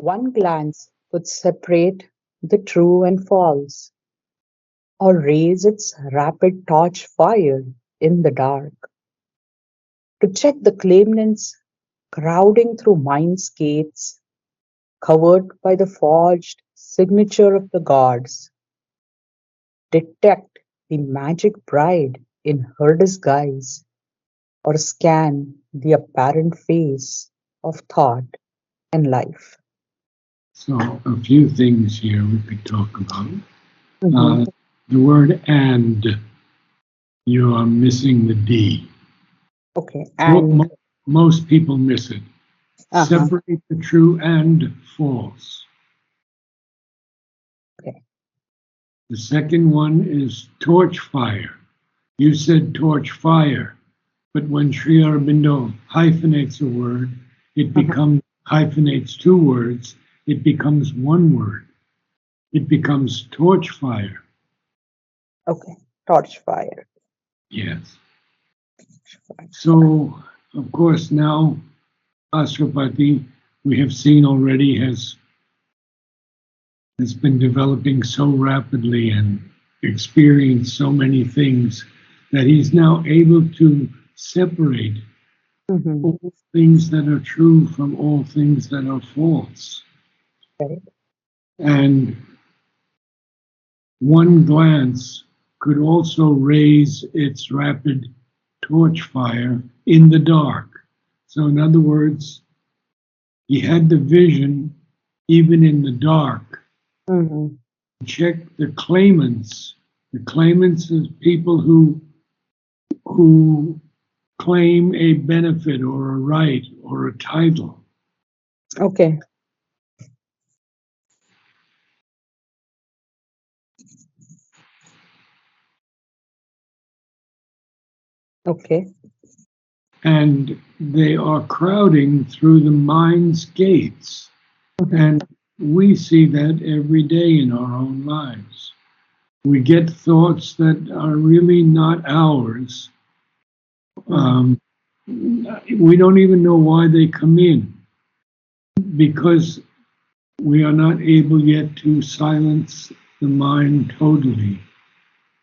One glance would separate the true and false, or raise its rapid torch fire in the dark, to check the claimants crowding through mind's gates, covered by the forged signature of the gods, detect the magic bride in her disguise, or scan the apparent face of thought and life. So a few things here we could talk about. Mhm. Uh, the word "and," you are missing the D. Okay, Mo- and mo- Most people miss it. uh-huh. Separate the true and false. Okay. The second one is torch fire. You said torch fire, but when Sri Aurobindo hyphenates a word, it Uh-huh. becomes hyphenates two words, it becomes one word. It becomes torch fire. Okay. Torch fire. Yes. Fire. So, of course, now Ashwapati, we have seen already, has been developing so rapidly and experienced so many things that he's now able to separate Mhm. all things that are true from all things that are false. Right. And one glance could also raise its rapid torch fire in the dark. So, in other words, he had the vision even in the dark. Mhm. Check the claimants. The claimants is people who claim a benefit or a right or a title. Okay. Okay. And they are crowding through the mind's gates. Mhm. And we see that every day in our own lives. We get thoughts that are really not ours. Mm. Um, we don't even know why they come in because we are not able yet to silence the mind totally.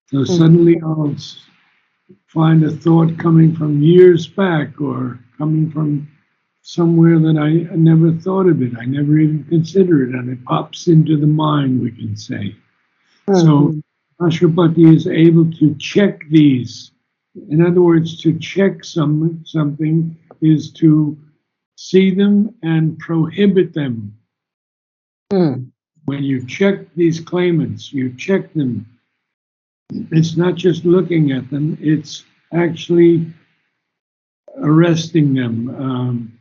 So Mhm. suddenly I'll find a thought coming from years back or coming from somewhere that I never thought of it. I never even considered it, and it pops into the mind, we can say. So Mhm. Ashwapati is able to check these. In other words, to check something is to see them and prohibit them. Mm. When you check these claimants, you check them. It's not just looking at them, it's actually arresting them,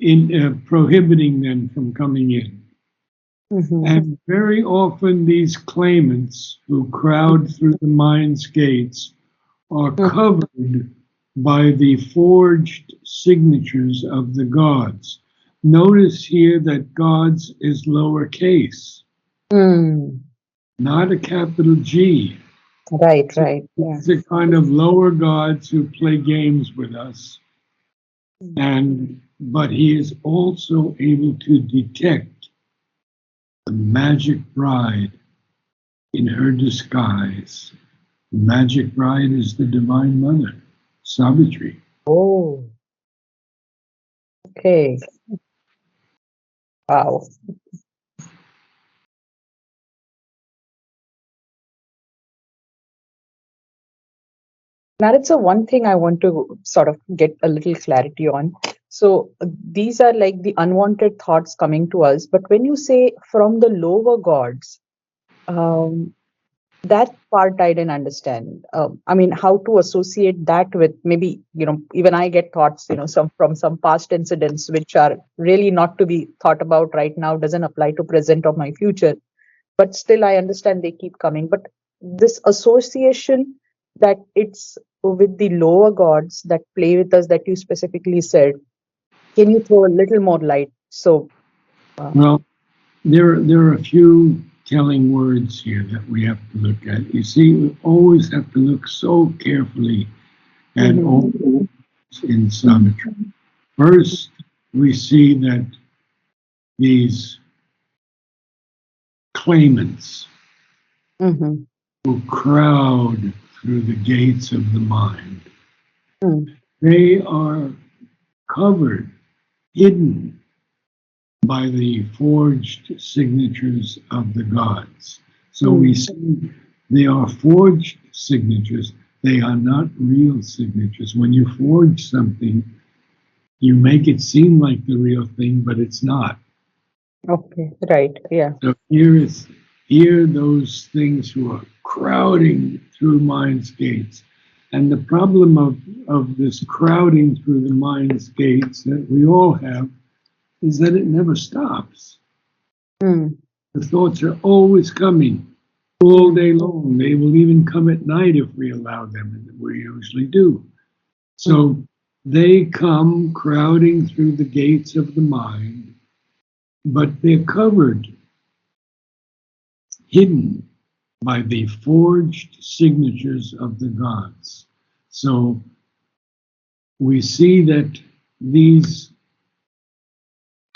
in prohibiting them from coming in. Mhm. And very often, these claimants who crowd through the mind's gates are Mhm. covered by the forged signatures of the gods. Notice here that gods is lowercase, Mm. not a capital G. Right, So right. Yeah. these are kind of lower gods who play games with us. Mm. And but he is also able to detect the magic bride in her disguise. The magic bride is the Divine Mother, Savitri. Oh, okay. Wow. Narad, so one thing I want to sort of get a little clarity on. So these are like the unwanted thoughts coming to us, but when you say from the lower gods, um, that part I didn't understand. I mean, how to associate that with maybe, even I get thoughts, some from some past incidents which are really not to be thought about right now, doesn't apply to present or my future, but still I understand they keep coming. But this association that it's with the lower gods that play with us that you specifically said, can you throw a little more light? So, uh, Well, there are a few telling words here that we have to look at. You see, we always have to look so carefully at mhm, all in Savitri. First, we see that these claimants Mm-hmm. who crowd through the gates of the mind. Mm. They are covered, hidden by the forged signatures of the gods. So we Mm. see they are forged signatures. They are not real signatures. When you forge something, you make it seem like the real thing, but it's not. Okay, right. Yeah. So here those things who are crowding through mind's gates. And the problem of this crowding through the mind's gates that we all have is that it never stops. Mm. The thoughts are always coming all Mm. day long. They will even come at night if we allow them, and we usually do. Mm. So they come crowding through the gates of the mind, but they're covered, hidden by the forged signatures of the gods. So we see that these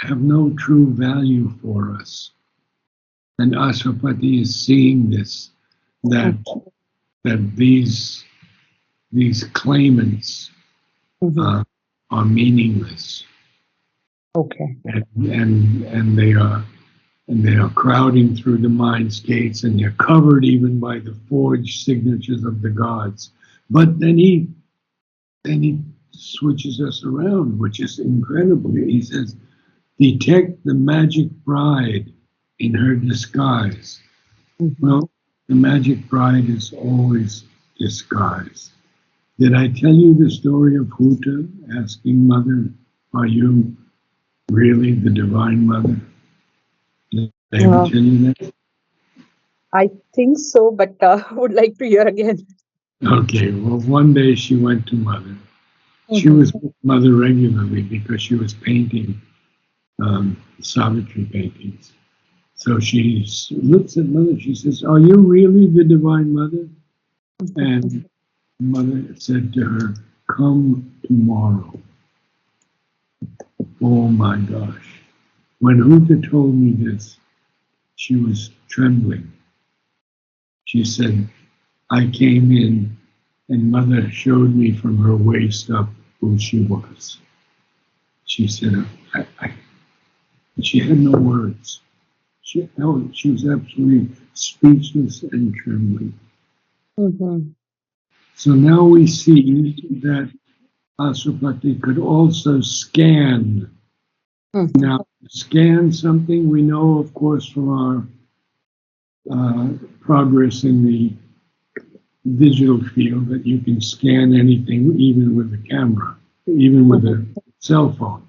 have no true value for us. And Ashwapati is seeing this, that Mm. that these claimants Mm-hmm. uh, are meaningless, Okay. and they are crowding through the mind's gates, and they're covered even by the forged signatures of the gods. But then he switches us around, which is incredible. He says, "Detect the magic bride in her disguise." Mm-hmm. Well, the magic bride is always disguised. Did I tell you the story of Huta asking Mother, "Are you really the Divine Mother?" Did I ever Uh, tell you that? I think so, but would like to hear again. Okay, well, one day she went to Mother. She Mm-hmm. was with Mother regularly because she was painting Savitri paintings. So she looks at Mother, she says, "Are you really the Divine Mother?" And Mother said to her, "Come tomorrow." Oh my gosh. When Huta told me this, she was trembling. She said, "I came in and Mother showed me from her waist up who she was." She said, I she had no words. She was absolutely speechless and trembling. Mm-hmm. So now we see that Asupati could also scan. Mm-hmm. Now, scan something we know, of course, from our progress in the digital field that you can scan anything, even with a camera, even with a cell phone.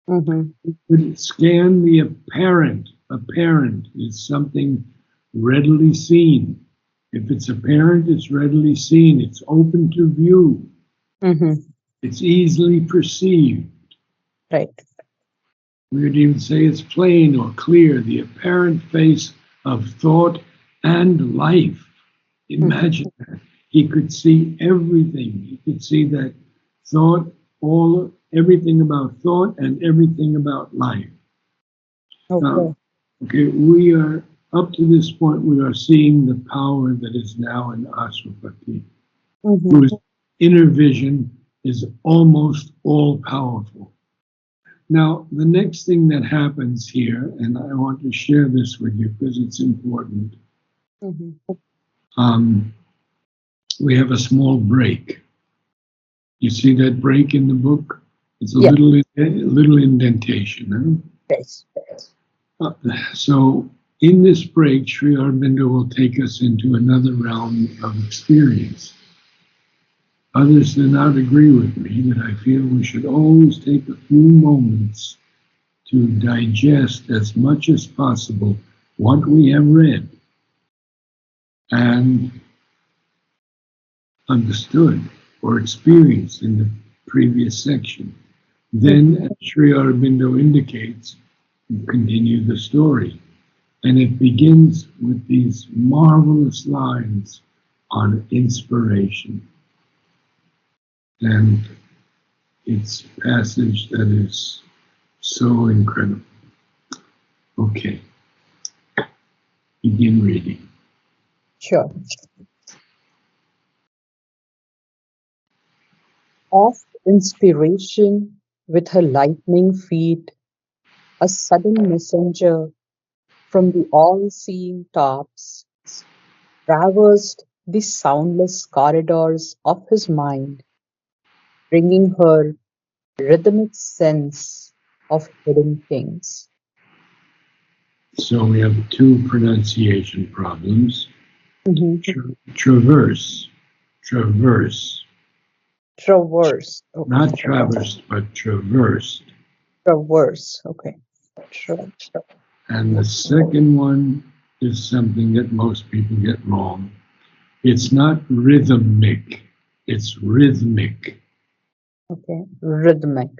Mm-hmm. But scan the apparent. Apparent is something readily seen. If it's apparent, it's readily seen. It's open to view. Mm-hmm. It's easily perceived. Right. We would even say it's plain or clear, the apparent face of thought and life. Mm-hmm. Imagine that. He could see everything. He could see that thought, everything about thought and everything about life. Now, Okay. okay, we are up to this point, we are seeing the power that is now in Ashwapati, Mm-hmm. whose inner vision is almost all powerful. Now, the next thing that happens here, and I want to share this with you because it's important, Mm-hmm. um, we have a small break. You see that break in the book? It's a Yeah. little indentation. Yes. So in this break, Sri Aurobindo will take us into another realm of experience. Others do not agree with me that I feel we should always take a few moments to digest as much as possible what we have read and understood or experienced in the previous section. Then, Mm-hmm. as Sri Aurobindo indicates, continue the story. And it begins with these marvelous lines on inspiration. And it's a passage that is so incredible. Okay. Begin reading. Sure. Oft inspiration with her lightning feet, a sudden messenger from the all-seeing tops, traversed the soundless corridors of his mind, bringing her rhythmic sense of hidden things. So we have two pronunciation problems. Mhm. Traverse, traverse, Traverse. Okay. not traversed, but traversed. Traverse. Okay. Tra- And the second one is something that most people get wrong. It's not rhythmic, it's rhythmic. okay. Rhythmic.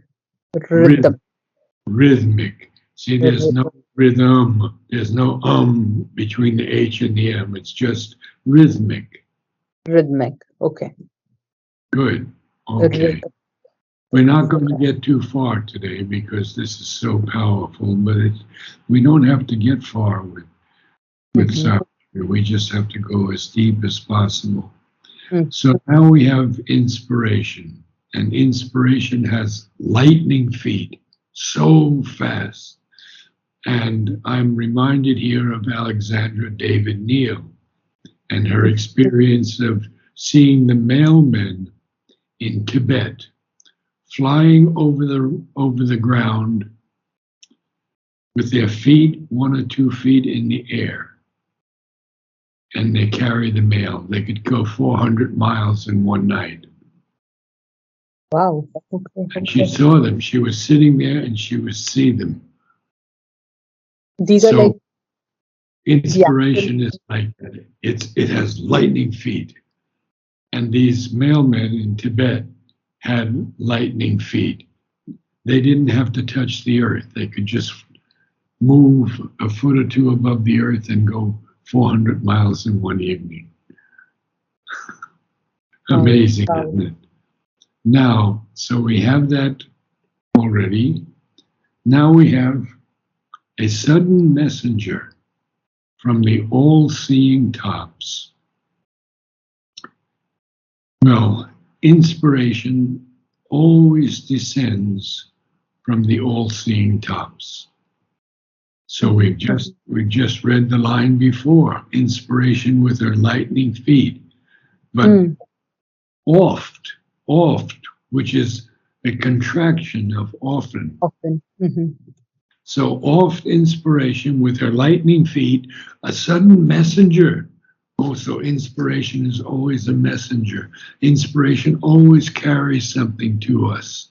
Rhythm, Rhythm. rhythmic. See, there's Rhythm. no rhythm, there's no between the H and the M. It's just rhythmic. Rhythmic. Okay. Good. Rhythm. Okay. We're not going to get too far today because this is so powerful, but we don't have to get far with Mhm. Savitri. We just have to go as deep as possible. Mm. So now we have inspiration, and inspiration has lightning feet, so fast. And I'm reminded here of Alexandra David Neal and her experience of seeing the mailmen in Tibet flying over the ground with their feet 1 or 2 feet in the air, and they carry the mail. They could go 400 miles in one night. Wow. Okay. And she saw them. She was sitting there and she would see them. These are like So the actual. inspiration is like that. It has lightning feet. And these mailmen in Tibet had lightning feet. They didn't have to touch the earth. They could just move a foot or two above the earth and go 400 miles in one evening. Amazing, Wow. isn't it? Now, so we have that already. Now we have a sudden messenger from the all-seeing tops. Well, inspiration always descends from the all-seeing tops. So we've just read the line before, inspiration with her lightning feet. But Mm. oft, which is a contraction of often. Often. So oft inspiration with her lightning feet, a sudden messenger. Oh, so inspiration is always a messenger. Inspiration always carries something to us.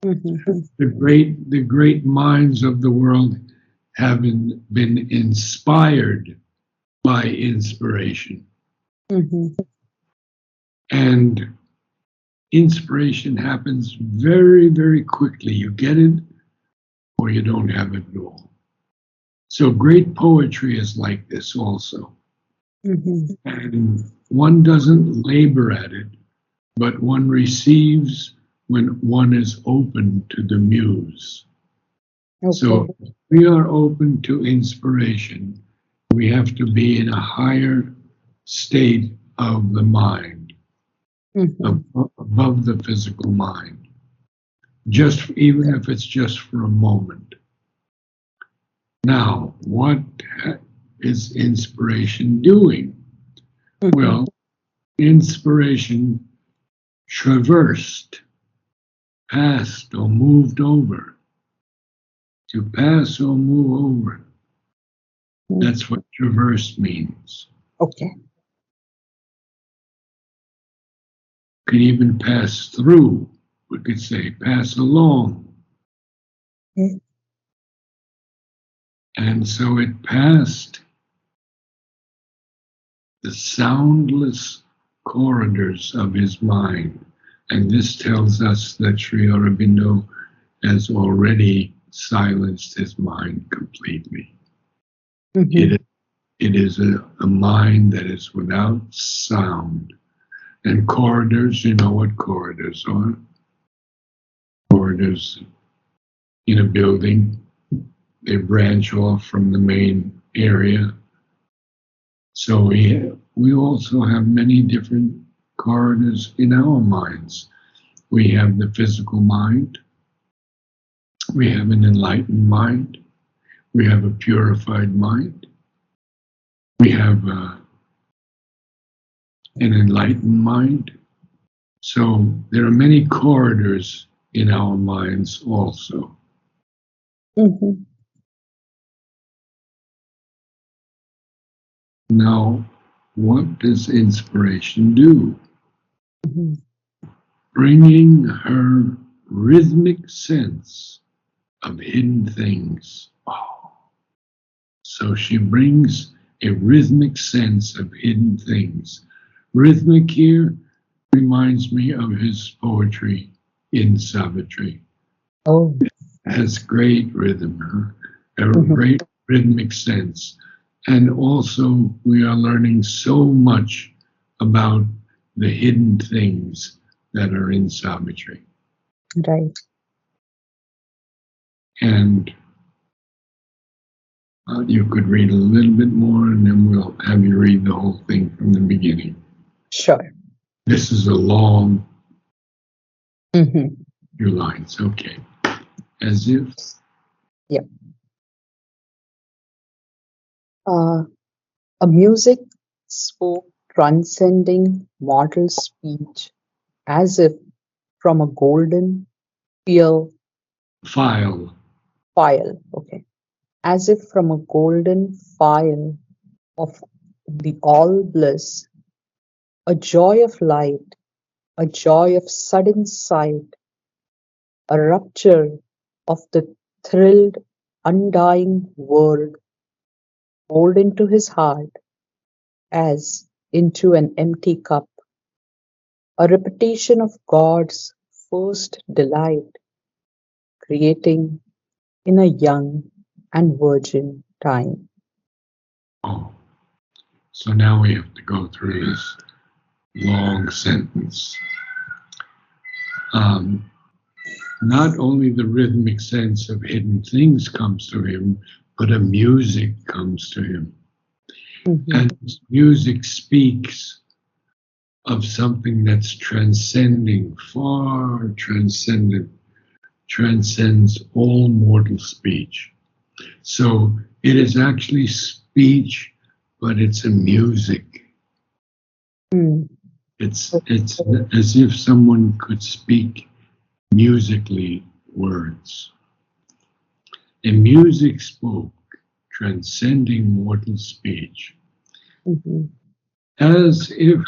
Mm-hmm. The great minds of the world have been inspired by inspiration. Mm-hmm. And inspiration happens very, very quickly. You get it or you don't have it at all. So great poetry is like this also. Mm-hmm. And one doesn't labor at it, but one receives when one is open to the muse. Okay. So if we are open to inspiration, we have to be in a higher state of the mind, Mm-hmm. above the physical mind, just even if it's just for a moment. Now, what is inspiration doing? Mm-hmm. Well, inspiration traversed, passed, or moved over. To pass or move over. That's what traverse means. Okay. Could even pass through. We could say pass along. Mm. And so it passed the soundless corridors of his mind. And this tells us that Sri Aurobindo has already silenced his mind completely. Mm-hmm. It, it is a mind that is without sound. And corridors, you know what corridors are? Corridors in a building, they branch off from the main area So we also have many different corridors in our minds. We have the physical mind, we have an enlightened mind, we have a purified mind, we have an enlightened mind. So there are many corridors in our minds also. Mm-hmm. Now, what does inspiration do? Mm-hmm. Bringing her rhythmic sense of hidden things. Oh, so she brings a rhythmic sense of hidden things. Rhythmic here reminds me of his poetry in Savitri. Oh. Has great rhythm, huh? A Mm-hmm. great rhythmic sense. And also, we are learning so much about the hidden things that are in Savitri. Right. And you could read a little bit more, and then we'll have you read the whole thing from the beginning. Sure. This is a long Mm-hmm. few lines. Okay. As if Yeah. A music spoke transcending mortal speech, as if from a golden pure file. file. Okay. As if from a golden file of the all bliss, a joy of light, a joy of sudden sight, a rupture of the thrilled, undying word poured into his heart as into an empty cup, a repetition of God's first delight, creating in a young and virgin time. Oh, so now we have to go through this long sentence. Um, Not only the rhythmic sense of hidden things comes to him, but a music comes to him. Mhm. And music speaks of something that's transcending, far transcendent, transcends all mortal speech. So it is actually speech, but it's a music. Mm. It's as if someone could speak musically words. And music spoke, transcending mortal speech, Mhm. as if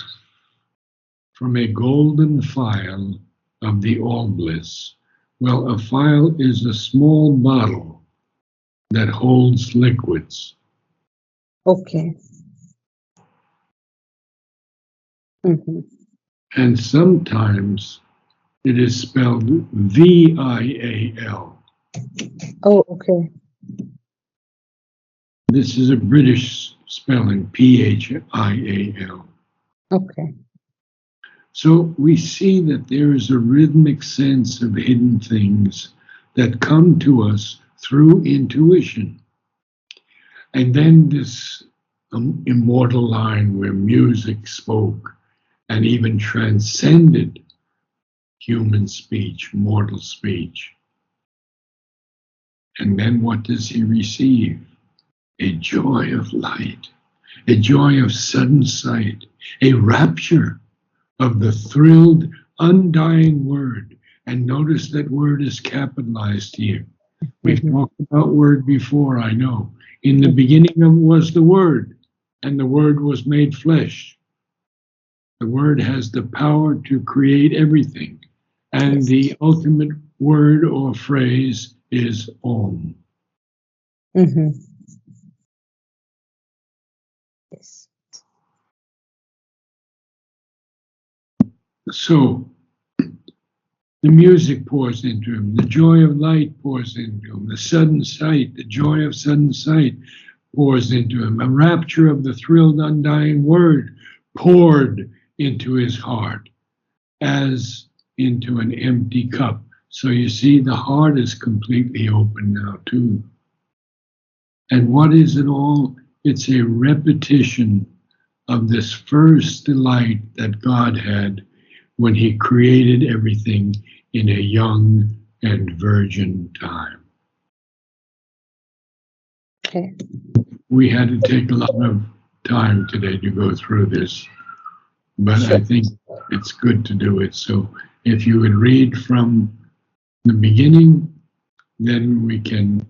from a golden phial of the all bliss. Well, a phial is a small bottle that holds liquids. Okay. Mhm. And sometimes it is spelled VIAL. Oh, okay. This is a British spelling, PHIAL. Okay. So we see that there is a rhythmic sense of hidden things that come to us through intuition. And then this immortal line where music spoke and even transcended human speech, mortal speech. And then what does he receive? A joy of light, a joy of sudden sight, a rapture of the thrilled, undying word. And notice that word is capitalized here. We've Mhm. talked about word before, I know. In the beginning was the word, and the word was made flesh. The word has the power to create everything. And Yes. the ultimate word or phrase is Om. Mhm. Yes. So the music pours into him, the joy of light pours into him, the sudden sight, the joy of sudden sight pours into him, a rapture of the thrilled, undying word poured into his heart as into an empty cup. So you see, the heart is completely open now, too. And what is it all? It's a repetition of this first delight that God had when he created everything in a young and virgin time. Okay. We had to take a lot of time today to go through this, but Sure. I think it's good to do it. So if you would read from the beginning, then we can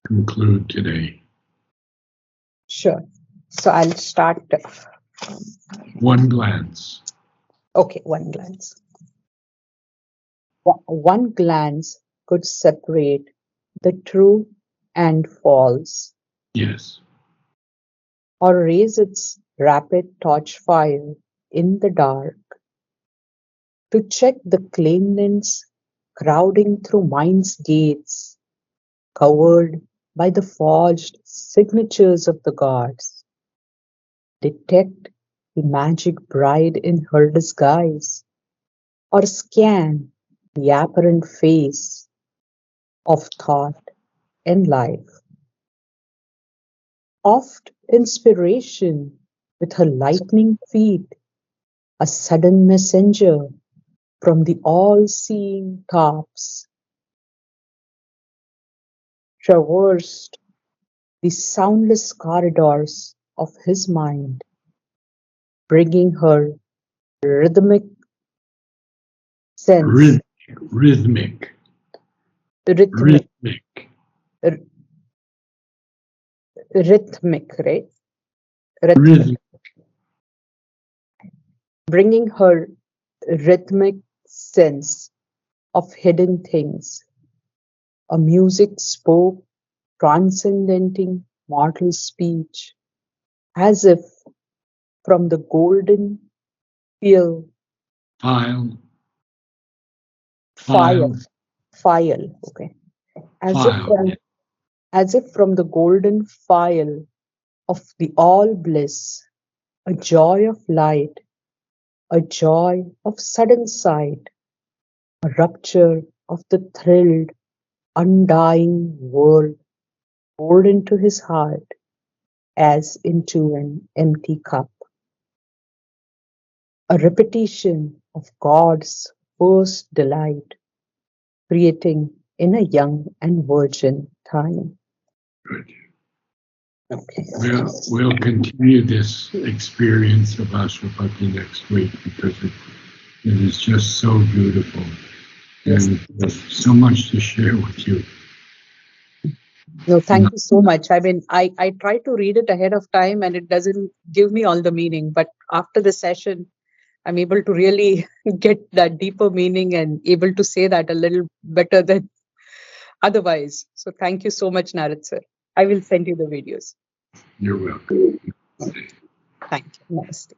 conclude today. Sure. So I'll start. One glance. Okay, one glance. One glance could separate the true and false, Yes. or raise its rapid torch fire in the dark to check the claimants crowding through mind's gates, covered by the forged signatures of the gods, detect the magic bride in her disguise, or scan the apparent face of thought and life. Oft inspiration with her lightning feet, a sudden messenger from the all-seeing tops, traversed the soundless corridors of his mind, bringing her rhythmic sense, Rhythmic. rhythmic, Rhythmic. r- rhythmic, right? Rhythmic, Rhythmic. bringing her rhythmic sense of hidden things. A music spoke, transcending mortal speech, as if from the golden field File. fire, File. file, okay, as if File. from as if from the golden file of the all bliss, a joy of light, a joy of sudden sight, a rupture of the thrilled, undying world poured into his heart as into an empty cup, a repetition of God's first delight, creating in a young and virgin time. Good. Okay. We'll continue this experience of Ashwapati next week because it is just so beautiful Yes. and there's so much to share with you. No, thank you so much. I mean, I try to read it ahead of time and it doesn't give me all the meaning, but after the session, I'm able to really get that deeper meaning and able to say that a little better than otherwise. So thank you so much, Narad sir. I will send you the videos. You're welcome. Thank you. Namaste.